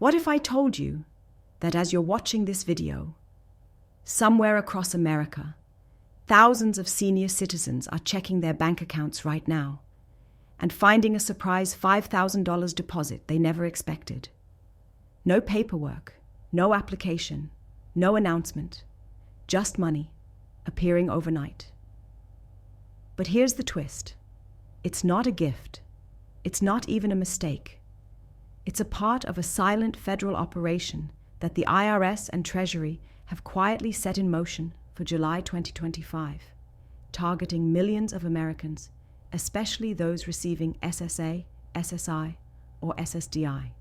What if I told you that as you're watching this video, somewhere across America, thousands of senior citizens are checking their bank accounts right now and finding a surprise $5,000 deposit they never expected? No paperwork, no application, no announcement, just money appearing overnight. But here's the twist. It's not a gift. It's not even a mistake. It's a part of a silent federal operation that the IRS and Treasury have quietly set in motion for July 2025, targeting millions of Americans, especially those receiving SSA, SSI, or SSDI.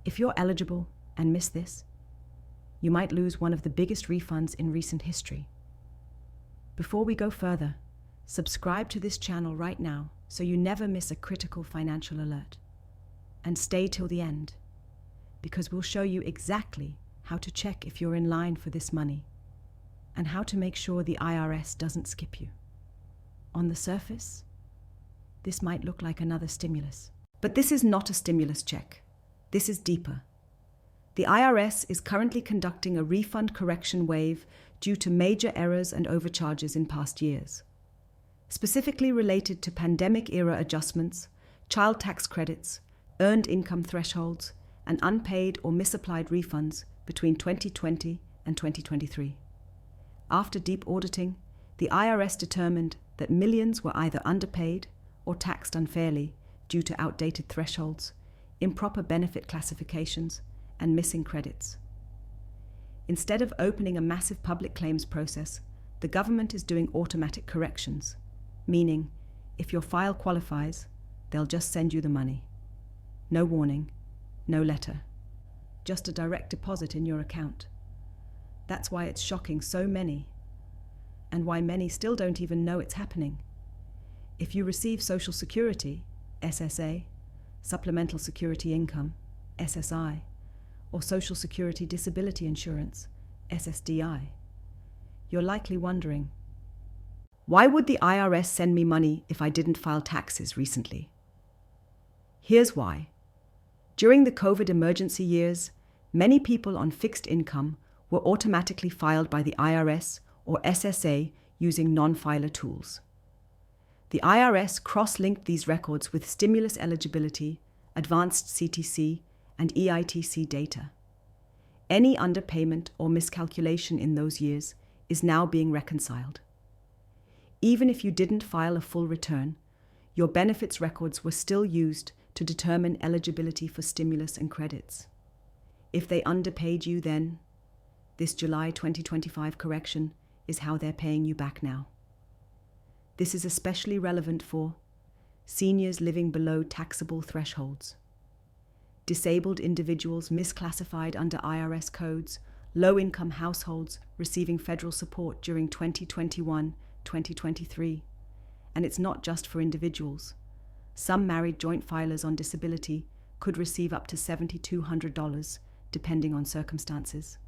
If you're eligible and miss this, you might lose one of the biggest refunds in recent history. Before we go further, subscribe to this channel right now so you never miss a critical financial alert. And stay till the end, because we'll show you exactly how to check if you're in line for this money and how to make sure the IRS doesn't skip you. On the surface, this might look like another stimulus, but this is not a stimulus check. This is deeper. The IRS is currently conducting a refund correction wave due to major errors and overcharges in past years, specifically related to pandemic-era adjustments, child tax credits, earned income thresholds, and unpaid or misapplied refunds between 2020 and 2023. After deep auditing, the IRS determined that millions were either underpaid or taxed unfairly due to outdated thresholds, improper benefit classifications, and missing credits. Instead of opening a massive public claims process, the government is doing automatic corrections, meaning if your file qualifies, they'll just send you the money. No warning, no letter, just a direct deposit in your account. That's why it's shocking so many, and why many still don't even know it's happening. If you receive Social Security, SSA, Supplemental Security Income, SSI, or Social Security Disability Insurance, SSDI, you're likely wondering, why would the IRS send me money if I didn't file taxes recently? Here's why. During the COVID emergency years, many people on fixed income were automatically filed by the IRS or SSA using non-filer tools. The IRS cross-linked these records with stimulus eligibility, advanced CTC, and EITC data. Any underpayment or miscalculation in those years is now being reconciled. Even if you didn't file a full return, your benefits records were still used to determine eligibility for stimulus and credits. If they underpaid you then, this July 2025 correction is how they're paying you back now. This is especially relevant for seniors living below taxable thresholds, disabled individuals misclassified under IRS codes, low-income households receiving federal support during 2021-2023. And it's not just for individuals. Some married joint filers on disability could receive up to $7,200, depending on circumstances.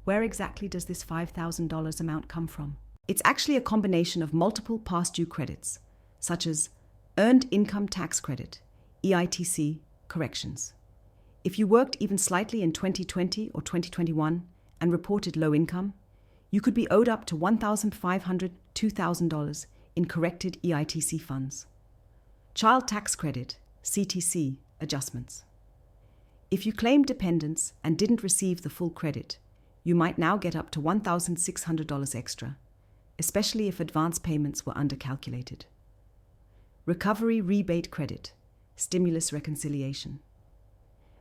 Where exactly does this $5,000 amount come from? It's actually a combination of multiple past due credits, such as Earned Income Tax Credit, EITC, corrections. If you worked even slightly in 2020 or 2021 and reported low income, you could be owed up to $1,500 to $2,000 in corrected EITC funds. Child Tax Credit, CTC, adjustments. If you claimed dependents and didn't receive the full credit, you might now get up to $1,600 extra, especially if advance payments were undercalculated. Recovery Rebate Credit, stimulus reconciliation.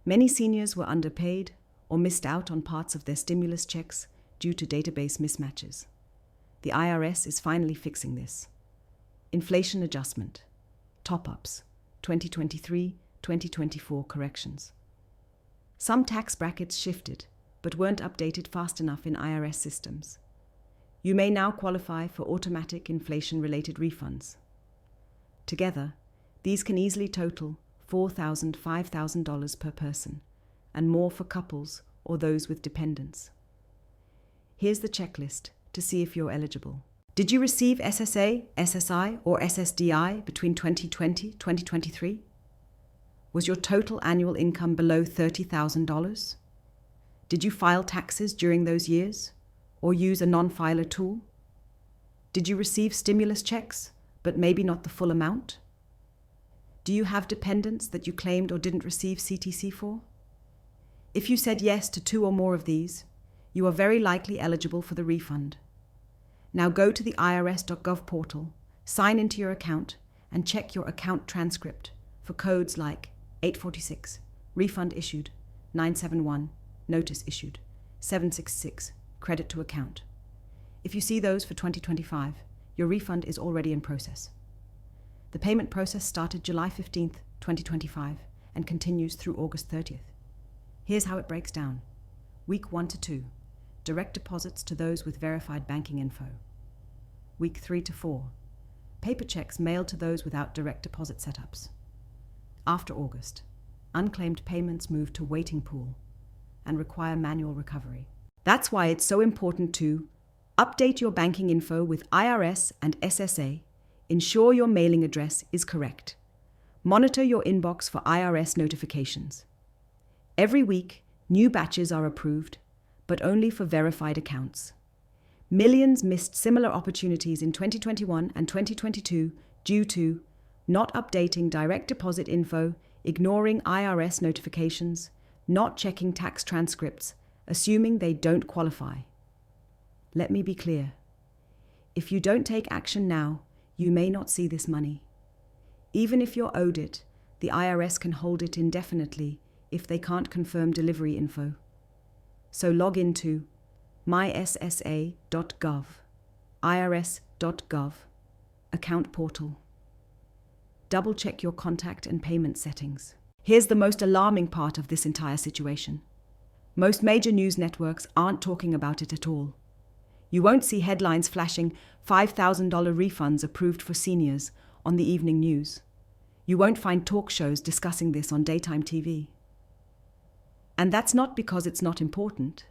Many seniors were underpaid or missed out on parts of their stimulus checks due to database mismatches. The IRS is finally fixing this. Inflation adjustment, top-ups, 2023-2024 corrections. Some tax brackets shifted, but weren't updated fast enough in IRS systems. You may now qualify for automatic inflation-related refunds. Together, these can easily total $4,000 to $5,000 per person, and more for couples or those with dependents. Here's the checklist to see if you're eligible. Did you receive SSA, SSI, or SSDI between 2020-2023? Was your total annual income below $30,000? Did you file taxes during those years or use a non-filer tool? Did you receive stimulus checks, but maybe not the full amount? Do you have dependents that you claimed or didn't receive CTC for? If you said yes to 2 or more of these, you are very likely eligible for the refund. Now go to the IRS.gov portal, sign into your account, and check your account transcript for codes like 846, refund issued, 971, notice issued, 766, credit to account. If you see those for 2025, your refund is already in process. The payment process started July 15th, 2025, and continues through August 30th. Here's how it breaks down. Week 1 to 2, direct deposits to those with verified banking info. Week 3 to 4, paper checks mailed to those without direct deposit setups. After August, unclaimed payments move to waiting pool and require manual recovery. That's why it's so important to update your banking info with IRS and SSA, ensure your mailing address is correct, monitor your inbox for IRS notifications. Every week, new batches are approved, but only for verified accounts. Millions missed similar opportunities in 2021 and 2022 due to not updating direct deposit info, ignoring IRS notifications, not checking tax transcripts, assuming they don't qualify. Let me be clear. If you don't take action now, you may not see this money. Even if you're owed it, the IRS can hold it indefinitely if they can't confirm delivery info. So log into myssa.gov, IRS.gov, account portal. Double-check your contact and payment settings. Here's the most alarming part of this entire situation. Most major news networks aren't talking about it at all. You won't see headlines flashing $5,000 refunds approved for seniors on the evening news. You won't find talk shows discussing this on daytime TV. And that's not because it's not important.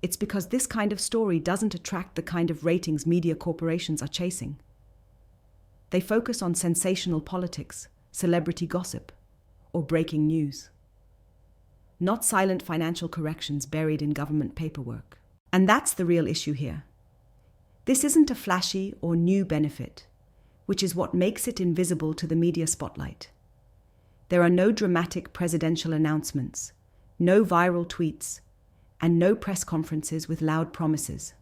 It's because this kind of story doesn't attract the kind of ratings media corporations are chasing. They focus on sensational politics, celebrity gossip, or breaking news. Not silent financial corrections buried in government paperwork. And that's the real issue here. This isn't a flashy or new benefit, which is what makes it invisible to the media spotlight. There are no dramatic presidential announcements, no viral tweets, and no press conferences with loud promises.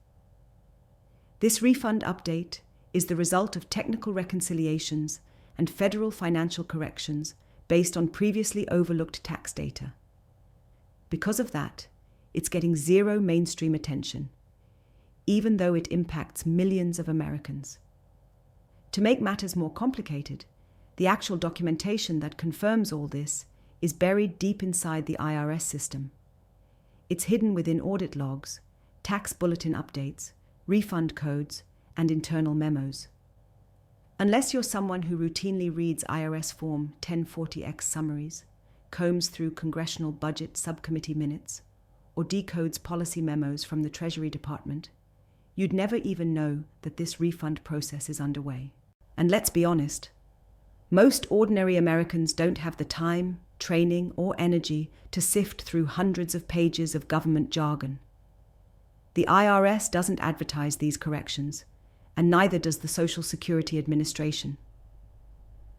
This refund update is the result of technical reconciliations and federal financial corrections based on previously overlooked tax data. Because of that, it's getting zero mainstream attention, even though it impacts millions of Americans. To make matters more complicated, the actual documentation that confirms all this is buried deep inside the IRS system. It's hidden within audit logs, tax bulletin updates, refund codes, and internal memos. Unless you're someone who routinely reads IRS Form 1040X summaries, combs through congressional budget subcommittee minutes, or decodes policy memos from the Treasury Department, you'd never even know that this refund process is underway. And let's be honest, most ordinary Americans don't have the time, training, or energy to sift through hundreds of pages of government jargon. The IRS doesn't advertise these corrections, and neither does the Social Security Administration.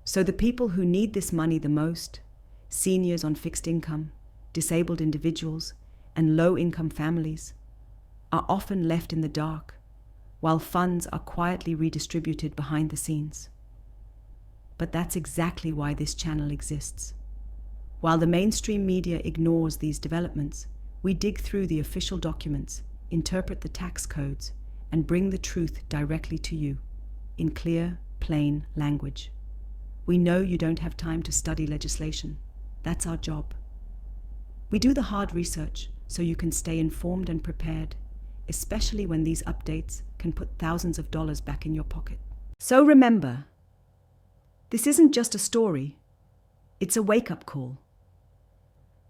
So the people who need this money the most, seniors on fixed income, disabled individuals, and low-income families, are often left in the dark, while funds are quietly redistributed behind the scenes. But that's exactly why this channel exists. While the mainstream media ignores these developments, we dig through the official documents, interpret the tax codes, and bring the truth directly to you, in clear, plain language. We know you don't have time to study legislation. That's our job. We do the hard research so you can stay informed and prepared, especially when these updates can put thousands of dollars back in your pocket. So remember, this isn't just a story, it's a wake-up call.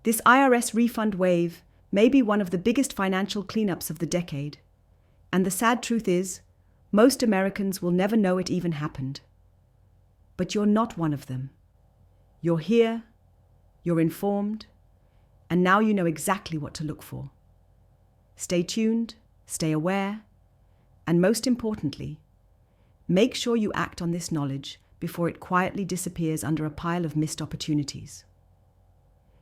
This IRS refund wave may be one of the biggest financial cleanups of the decade, and the sad truth is, most Americans will never know it even happened. But you're not one of them. You're here, you're informed, and now you know exactly what to look for. Stay tuned, stay aware, and most importantly, make sure you act on this knowledge before it quietly disappears under a pile of missed opportunities.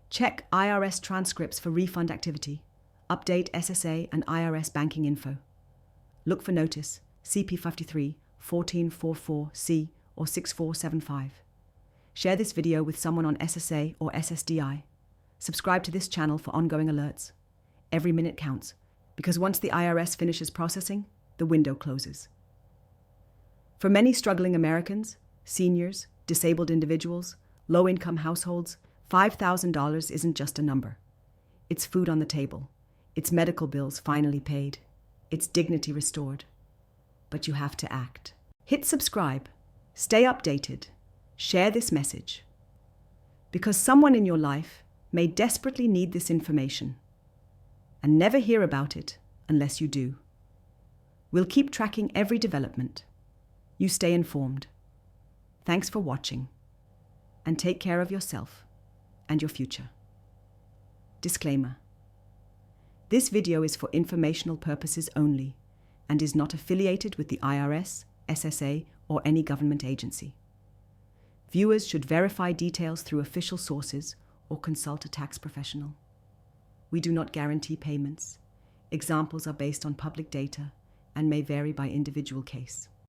Check IRS transcripts for refund activity. Update SSA and IRS banking info. Look for notice CP53 1444C or 6475. Share this video with someone on SSA or SSDI. Subscribe to this channel for ongoing alerts. Every minute counts, because once the IRS finishes processing, the window closes. For many struggling Americans, seniors, disabled individuals, low-income households, $5,000 isn't just a number. It's food on the table. It's medical bills finally paid. It's dignity restored. But you have to act. Hit subscribe. Stay updated. Share this message. Because someone in your life may desperately need this information and never hear about it unless you do. We'll keep tracking every development. You stay informed. Thanks for watching, and take care of yourself and your future. Disclaimer. This video is for informational purposes only and is not affiliated with the IRS, SSA, or any government agency. Viewers should verify details through official sources or consult a tax professional. We do not guarantee payments. Examples are based on public data and may vary by individual case.